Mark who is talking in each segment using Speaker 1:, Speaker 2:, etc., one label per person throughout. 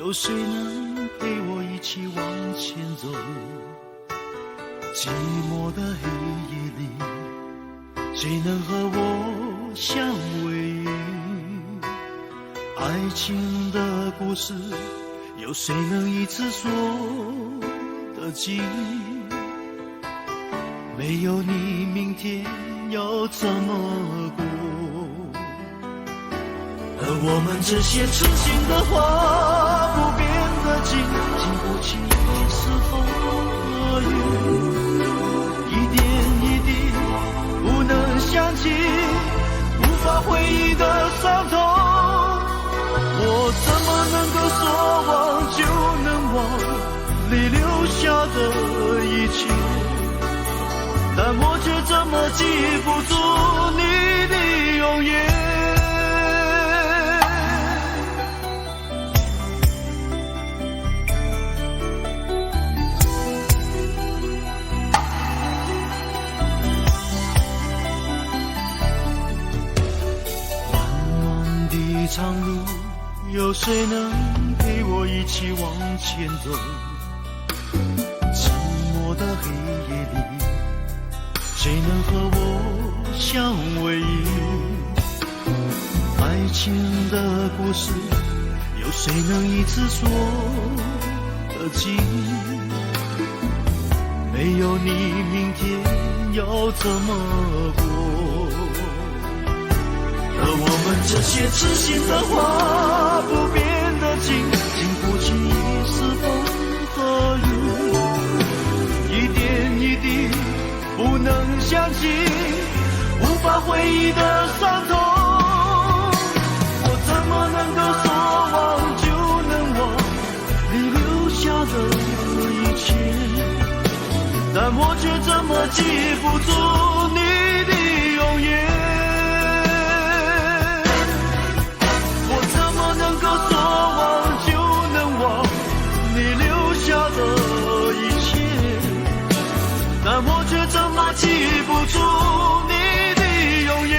Speaker 1: 有谁能陪我一起往前走？寂寞的黑夜里，谁能和我相偎依？爱情的故事，有谁能一次说得尽？没有你，明天要怎么过？而我们这些痴心的话不变的经，经不起是风和雨，一点一滴不能想起，无法回忆的伤痛。我怎么能够说忘就能忘你留下的一切？但我却怎么记不住你的容颜。长路，有谁能陪我一起往前走？寂寞的黑夜里，谁能和我相偎依？爱情的故事，有谁能一次说得尽？没有你，明天要怎么过？而我们这些痴心的话不变的情，经不起是风和雨，一点一滴不能想起，无法回忆的伤痛。我怎么能够说忘就能忘你留下的一切？但我却怎么记不住你的容颜？但我却怎么记不住你的容颜？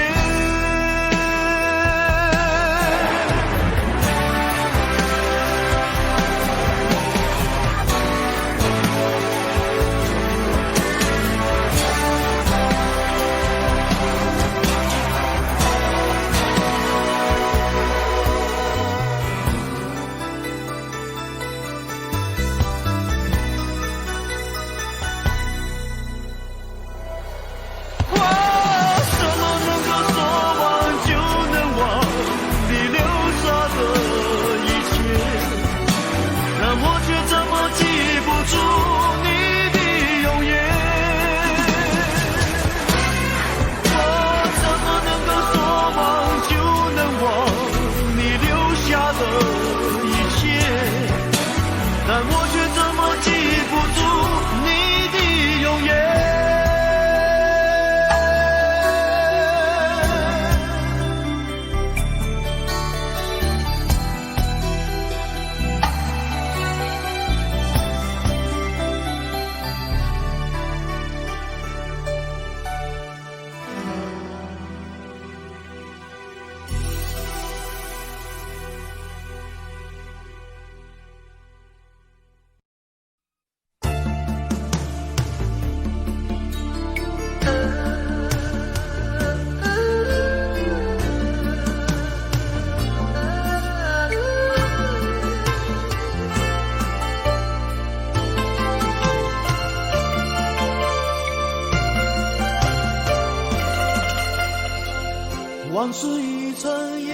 Speaker 1: 往事已成烟，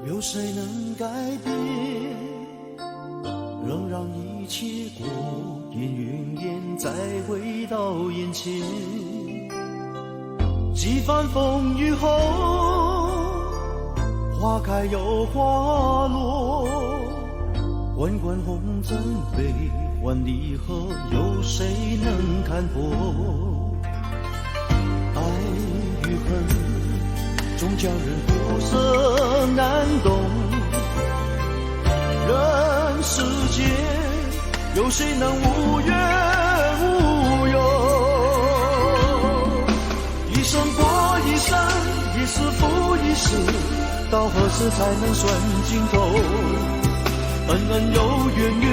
Speaker 1: 有谁能改变？仍让一切过眼云烟，再回到眼前。几番风雨后，花开又花落，滚滚红尘悲欢离合，有谁能看破？爱与恨，终叫人不舍难懂。人世间，有谁能无怨无忧？一生过一生，一世复一世，到何时才能算尽头？恩恩又怨怨，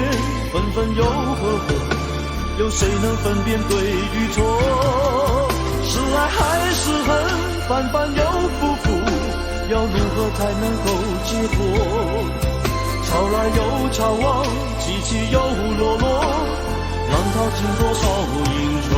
Speaker 1: 分分又合合，有谁能分辨对与错？是爱还是恨，反反又复复，要如何才能够解脱？潮来又潮往，起起又落落，浪淘尽多少英雄？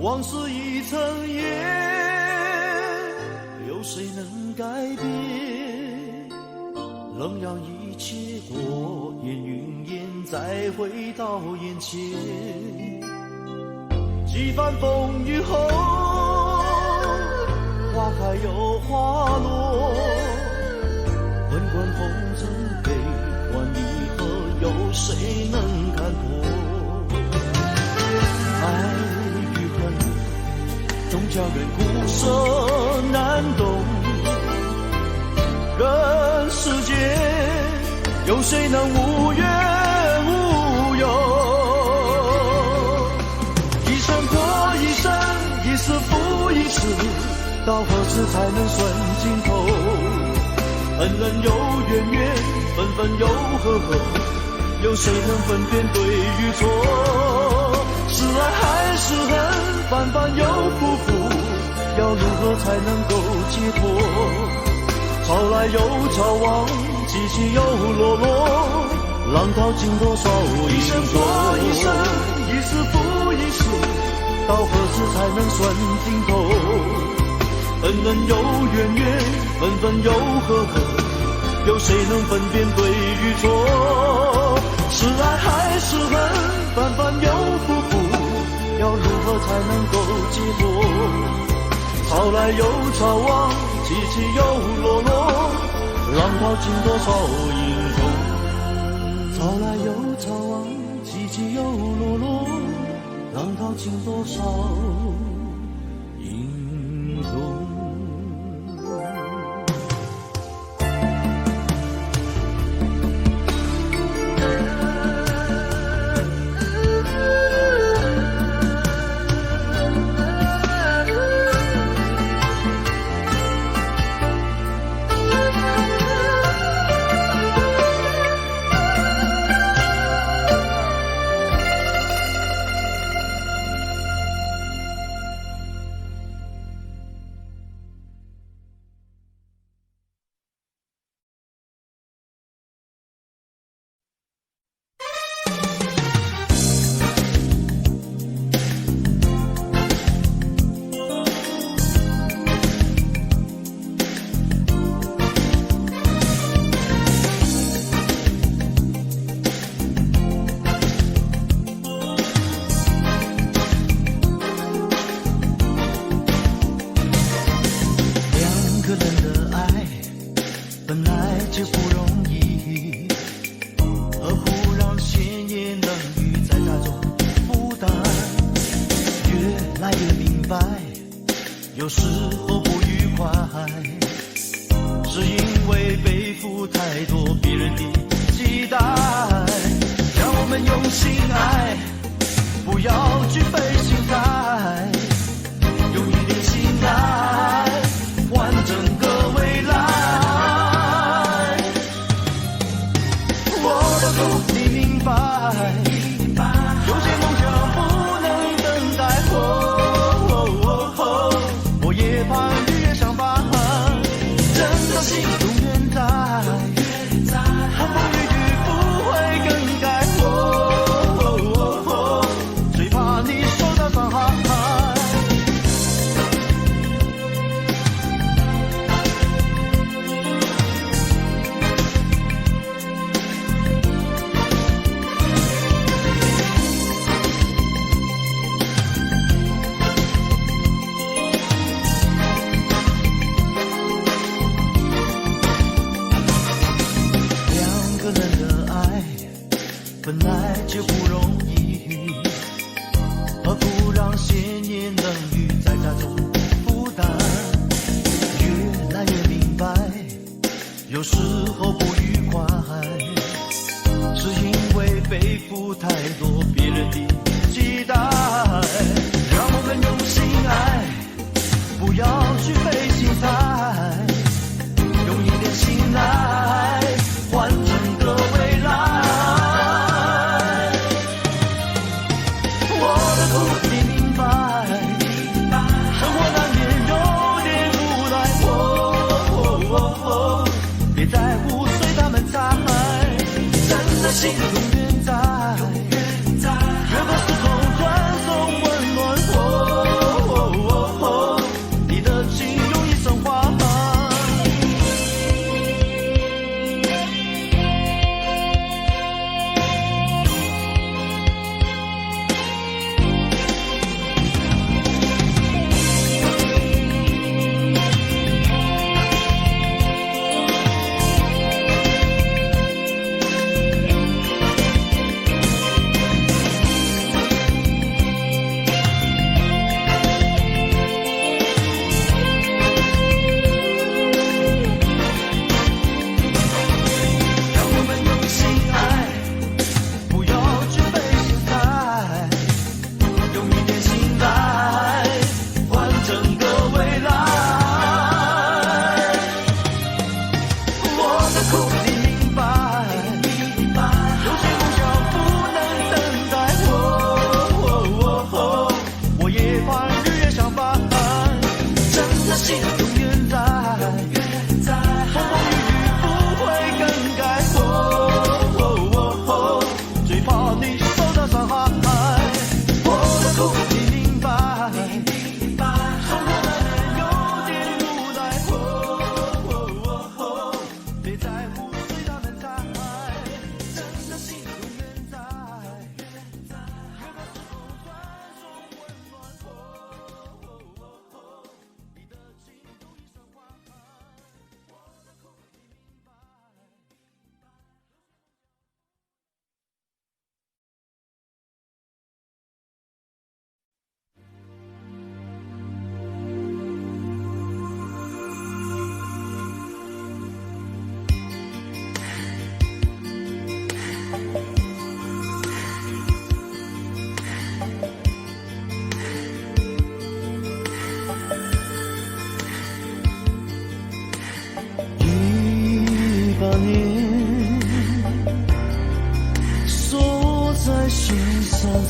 Speaker 1: 往事已成烟，有谁能改变？仍让一切过眼云烟，再回到眼前。几番风雨后，花开又花落，滚滚红尘悲欢离合，有谁能看破？爱终叫人苦涩难懂，人世间有谁能无怨无忧？一生过一生，一世复一世，到何时才能算尽头？恩恩又怨怨，分分又合合，有谁能分辨对与错？是爱还是恨，反反又复复，要如何才能够解脱？潮来又潮往，起起又落落，浪淘尽多少英雄？一生过一生，一世复一世，到何时才能算尽头？恩恩又怨怨，分分又合合，有谁能分辨对与错？是爱还是恨，反反又复复，要如何才能够解脱？潮来又潮往，起起又落落，浪淘尽多少英雄？潮来又潮往，起起又落落，浪淘尽多少英雄？有时候不愉快，是因为背负太多别人的期待。让我们用心爱，不要具备心态，用一点心爱换整个未来。我的苦你明白，有些梦想不能等待。我也就不容易，何不让些年冷雨在家中负担？越来越明白，有时候不愉快，是因为背负太多别人的期待。让我们用心爱，不要去费心猜，用一点心来换整个未来。我的苦你明白，生活难免有点无奈。别在乎随他们猜，真的心永远在，任何时空传送温暖。你的情用一生花。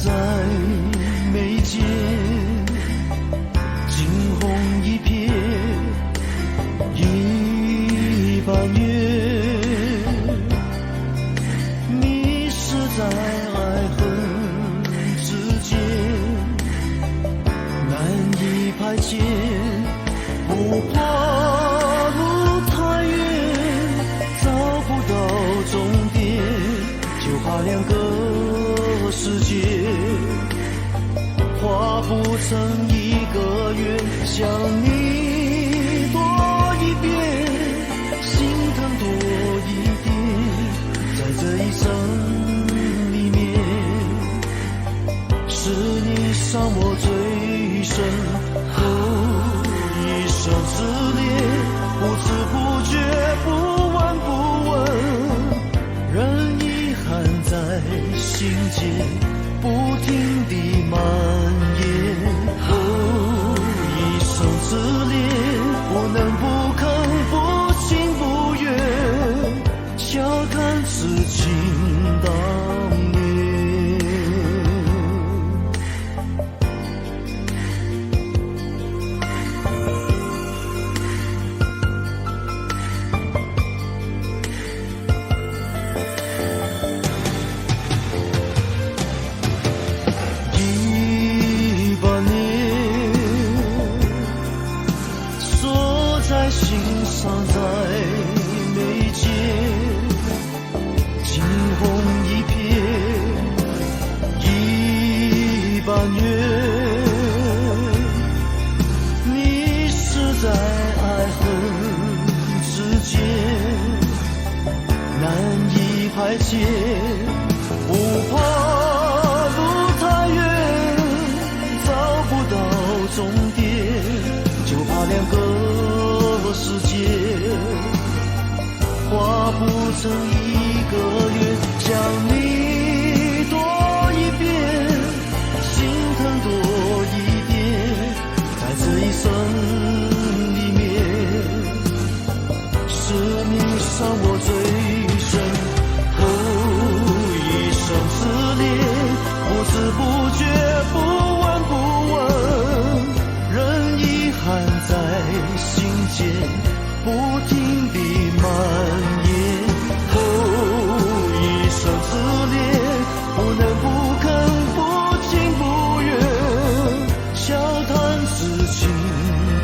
Speaker 1: 在眉间，惊鸿一瞥，一半月，迷失在爱恨之间，难以排遣，不怕路太远，找不到终点，就怕两个世界画不成一个圆，想你多一遍，心疼多一点，在这一生里面，是你伤我最深，一生之恋，不知不觉，不闻不问，任遗憾在心间不停地蔓延，一生之恋，不能不肯，不情不愿，笑看痴情当年。伤在眉间，惊鸿一瞥，一半月，迷失在爱恨之间，难以排遣，不怕世界，化不成一个圆。想你多一遍，心疼多一点，在这一生里面，是你伤我最深。一生痴恋，不知不觉，不闻不问，任遗憾在心间不停地蔓延。一生痴恋，不能不肯，不情不愿，笑谈此情当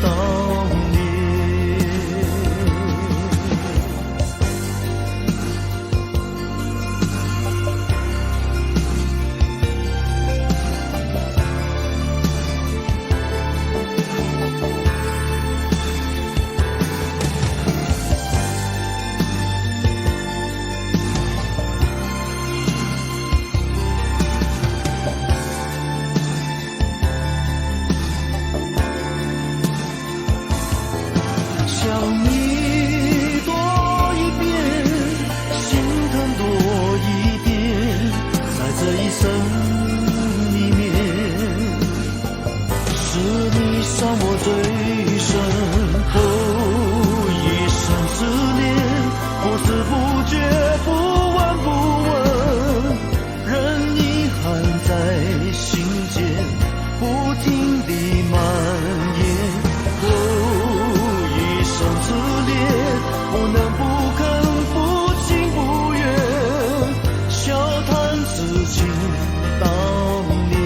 Speaker 1: 年。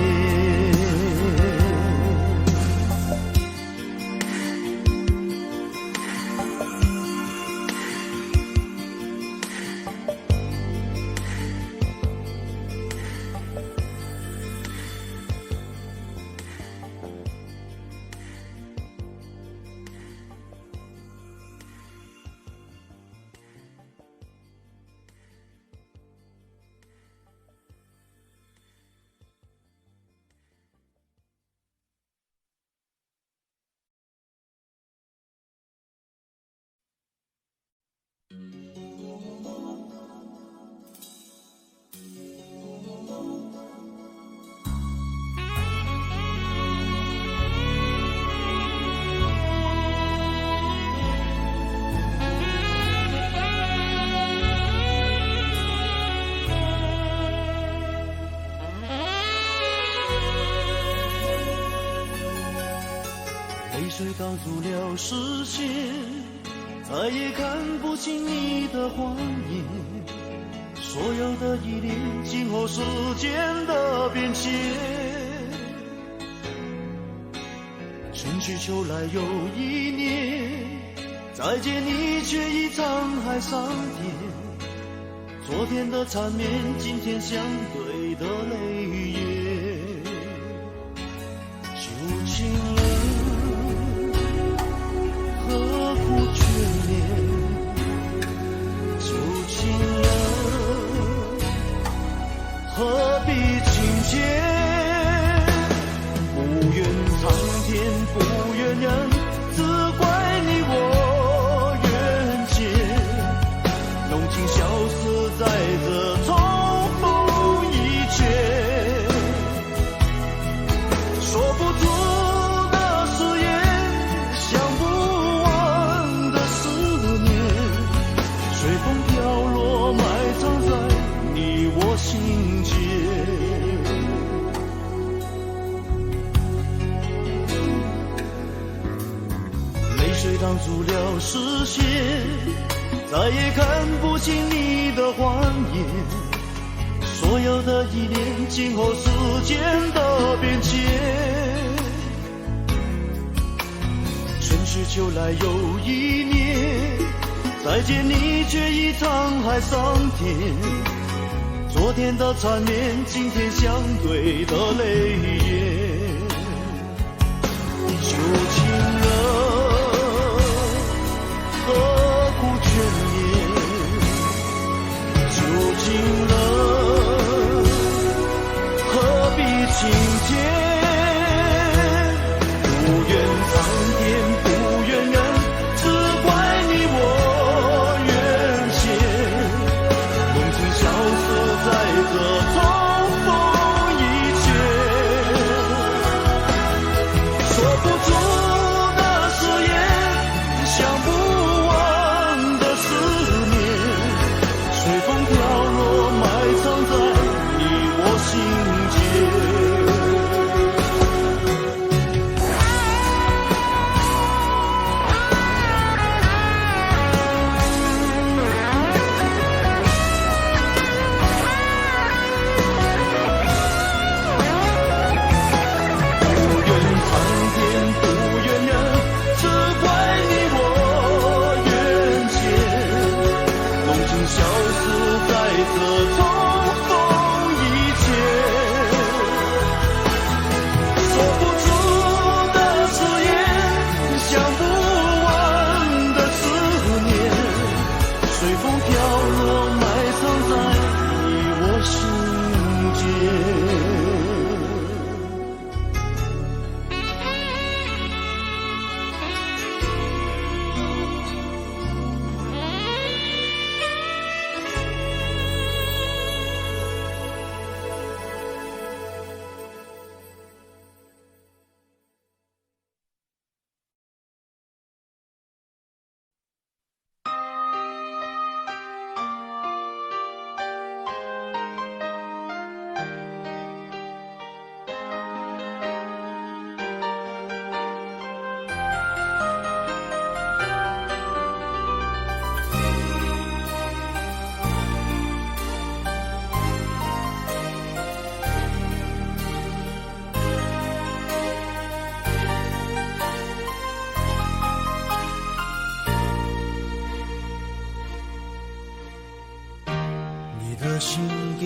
Speaker 1: 泪水挡住了视线，再也看不清你的谎言。所有的依恋，静候时间的变迁。春去秋来又一年，再见你却已沧海桑田。昨天的缠绵，今天相对的泪眼。旧情人，何苦眷恋？旧情人，何必情结？不怨苍天，不怨人，只怪你我缘结。浓情消失在这重复一切，说不出的誓言，想不完的思念，随风飘落，埋藏在你我心间。泪水挡住了视线，再也看不清你的谎言。所有的依恋，静候时间的变迁。春去秋来又一年，再见你却已沧海桑田。昨天的缠绵，今天相对的泪眼。旧情人，何苦眷恋？旧情人，何必情结？不怨苍天，不怨人，只你的心给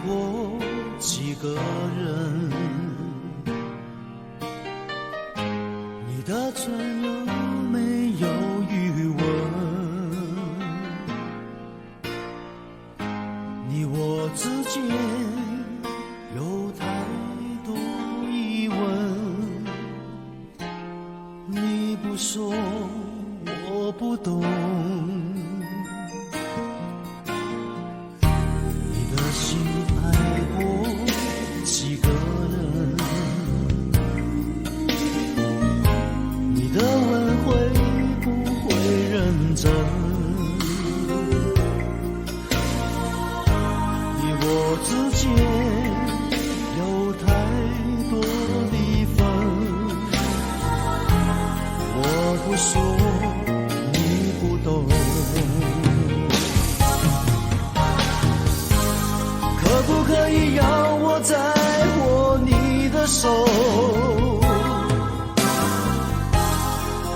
Speaker 1: 过几个人？你的唇有没有余温？你我之间有太多疑问，你不说我不懂。几个人，你的问会不会认真？你我之间有太多离分，我不说你不懂。可不可以让我再握你的手？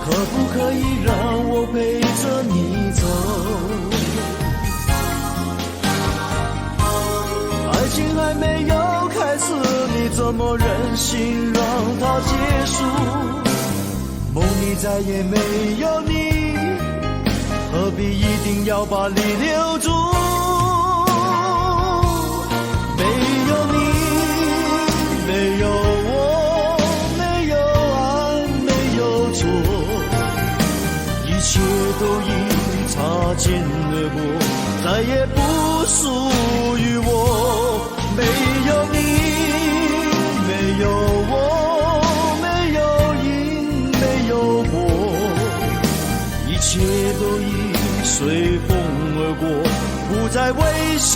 Speaker 1: 可不可以让我陪着你走？爱情还没有开始，你怎么忍心让它结束？梦里再也没有你，何必一定要把你留住？没有我，没有爱，没有错，一切都已擦肩而过，再也不属于我。没有你，没有我，没有因，没有果，一切都已随风而过，不再为谁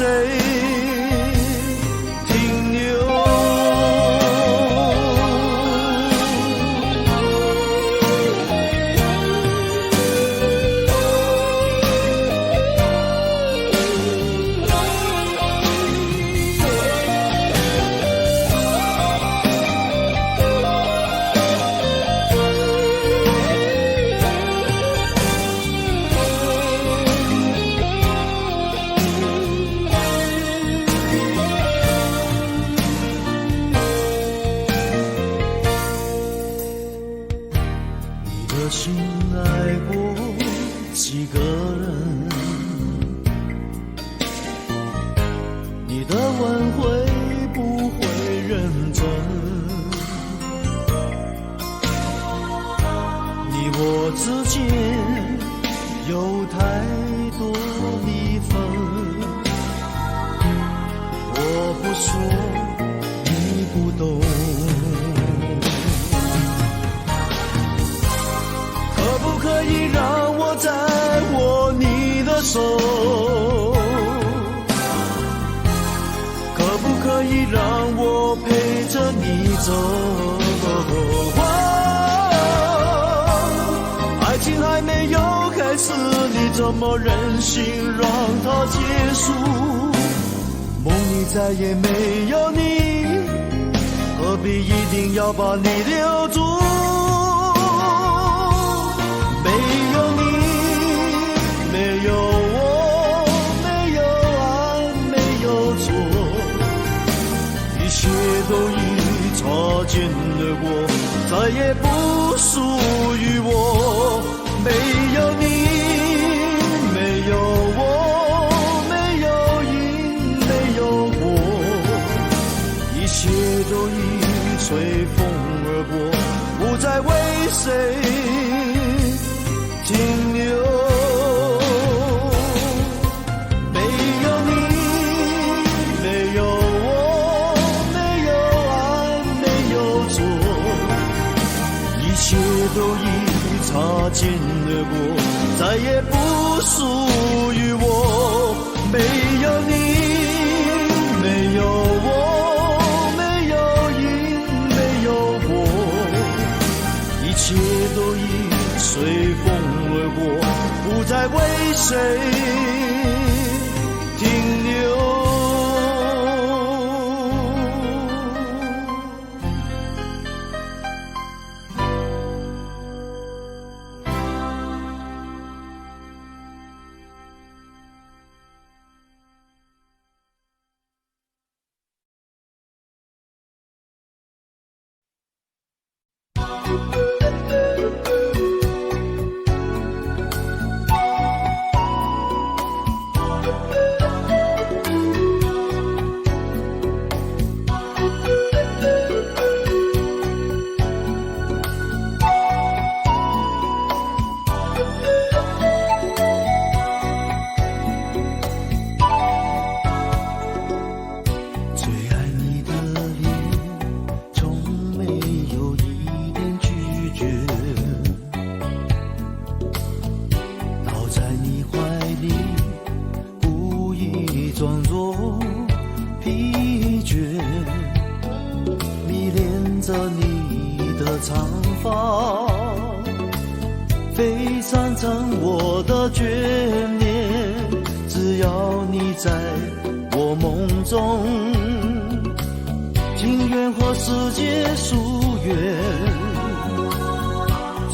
Speaker 1: 停留。心爱过几个人？你的问会不会认真？你我之间有太多离分，我不说你不懂。可以让我再握你的手？可不可以让我陪着你走？爱情还没有开始，你怎么忍心让它结束？梦里再也没有你，何必一定要把你留住？都已擦肩而过，再也不属于我。没有你，没有我，没有因，没有果，一切都已随风而过，不再为谁停留。没有你，没有我，没有爱，没有错，一切都已擦肩而过，再也不属于我。没有你，没有我，没有赢，没有过，一切都已随风而过，不再为谁停留。装作疲倦，迷恋着你的长发，飞散成我的眷恋。只要你在我梦中，情愿和世界疏远。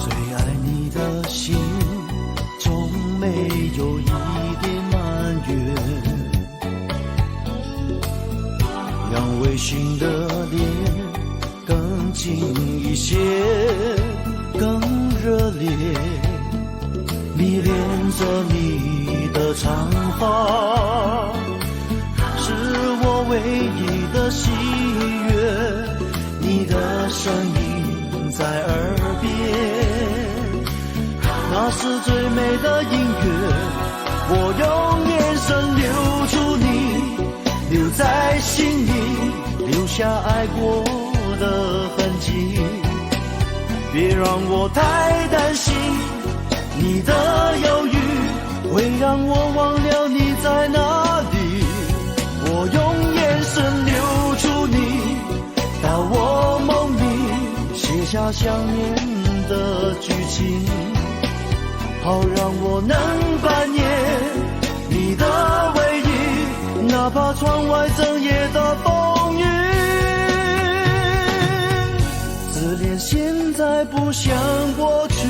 Speaker 1: 最爱你的心，从没有一点埋怨。让微醺的脸更近一些，更热烈，迷恋着你的长发，是我唯一的喜悦。你的声音在耳边，那是最美的音乐。我用眼神留住你，留在心里，留下爱过的痕迹。别让我太担心，你的犹豫会让我忘了你在哪里。我用眼神留住你，到我梦里写下想念的剧情，好让我能扮演你的唯一，哪怕窗外整夜的风雨。自恋现在不像过去，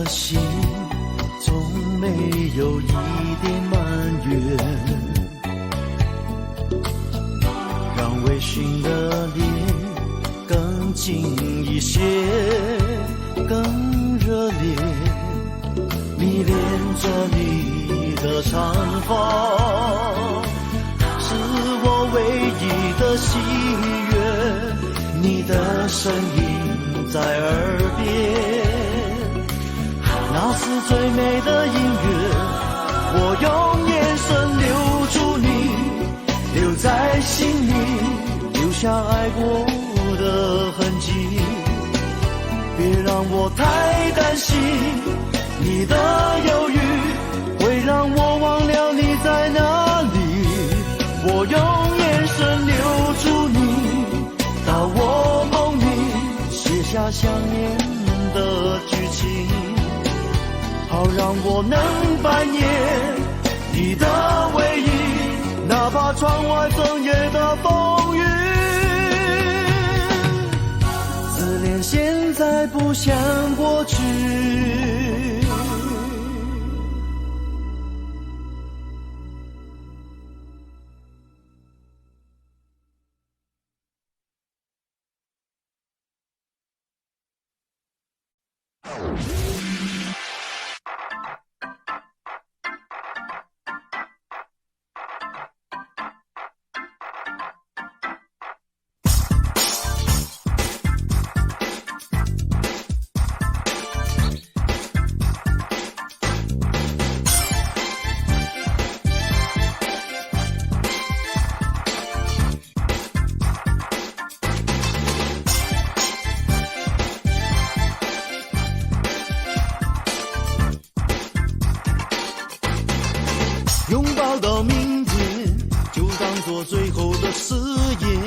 Speaker 1: 心从没有一点埋怨，让微醺的脸更近一些，更热烈，迷恋着你的长发，是我唯一的喜悦。你的声音在耳边，那是最美的音乐。我用眼神留住你，留在心里，留下爱过的痕迹。别让我太担心，你的犹豫会让我忘了你在哪里。我用眼神留住你，到我梦里写下想念的剧情，好让我能扮演你的唯一，哪怕窗外整夜的风雨。自恋现在不像过去。拥抱到明天，就当作最后的誓言，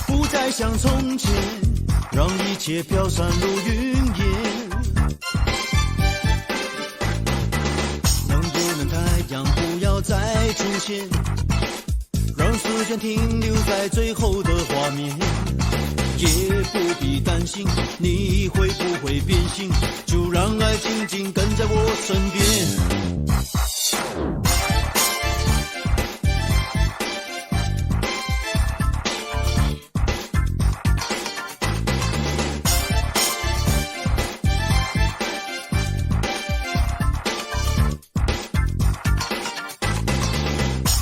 Speaker 1: 不再像从前，让一切飘散如云烟。能不能太阳不要再出现，让时间停留在最后的画面，也不必担心你会不会变心，就让爱静静跟在我身边。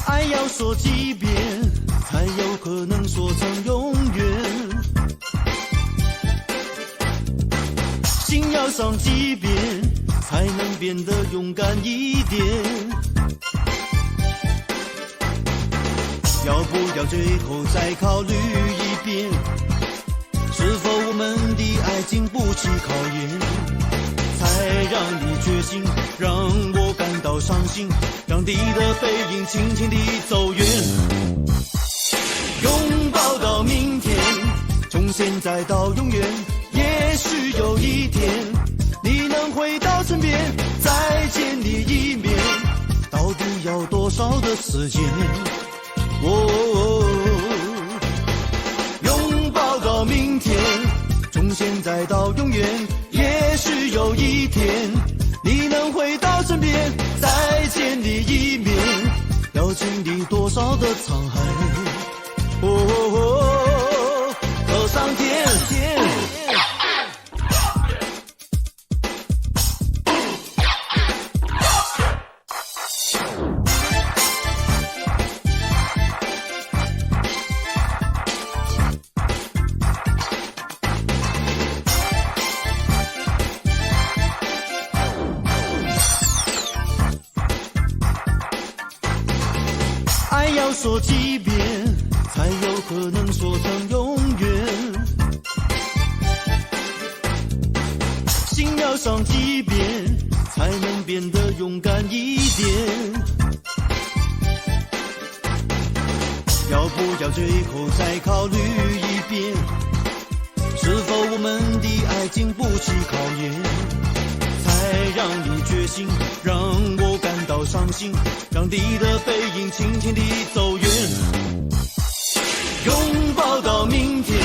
Speaker 1: 爱要说几遍，才有可能说成永远。心要伤几遍，才能变得勇敢一点。要不要最后再考虑一遍，是否我们的爱经不起考验，才让你决心，让我感到伤心，让你的背影轻轻地走远。拥抱到明天，从现在到永远，也许有一天你能回到身边，再见你一面，到底要多少的时间？拥抱到明天，从现在到永远，也许有一天你能回到身边，再见你一面，要经历多少的沧海？走上天。爱要说几遍，才有可能说成永远。心要伤几遍，才能变得勇敢一点。要不要最后再考虑一遍，是否我们的爱经不起考验，才让你决心，让我感到伤心，让你的背影轻轻地走远。拥抱到明天，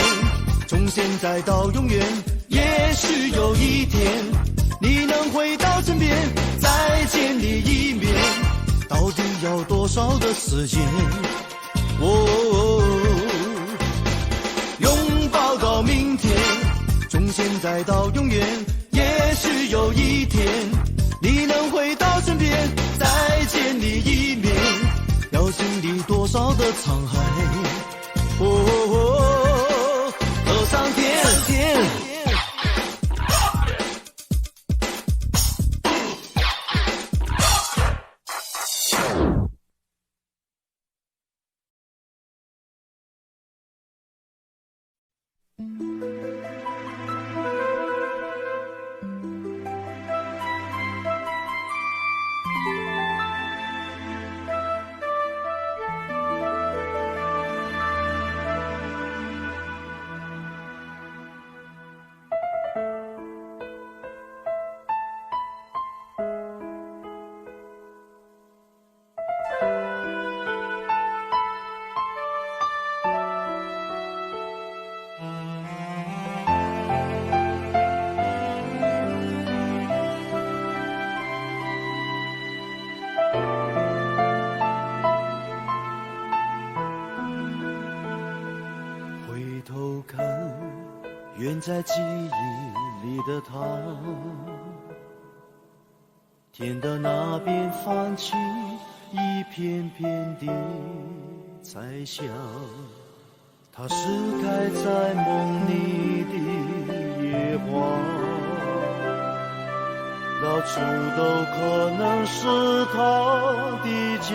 Speaker 1: 从现在到永远，也许有一天你能回到身边，再见你一面，到底要多少的时间？拥抱到明天，从现在到永远，也许有一天你能回到身边，再见你一面，要经历多少的沧海？走上天。在记忆里的他，天的那边泛起一片片的彩霞，它是开在梦里的野花，到处都可能是他的家。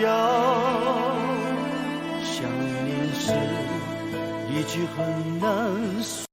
Speaker 1: 想念是一句很难说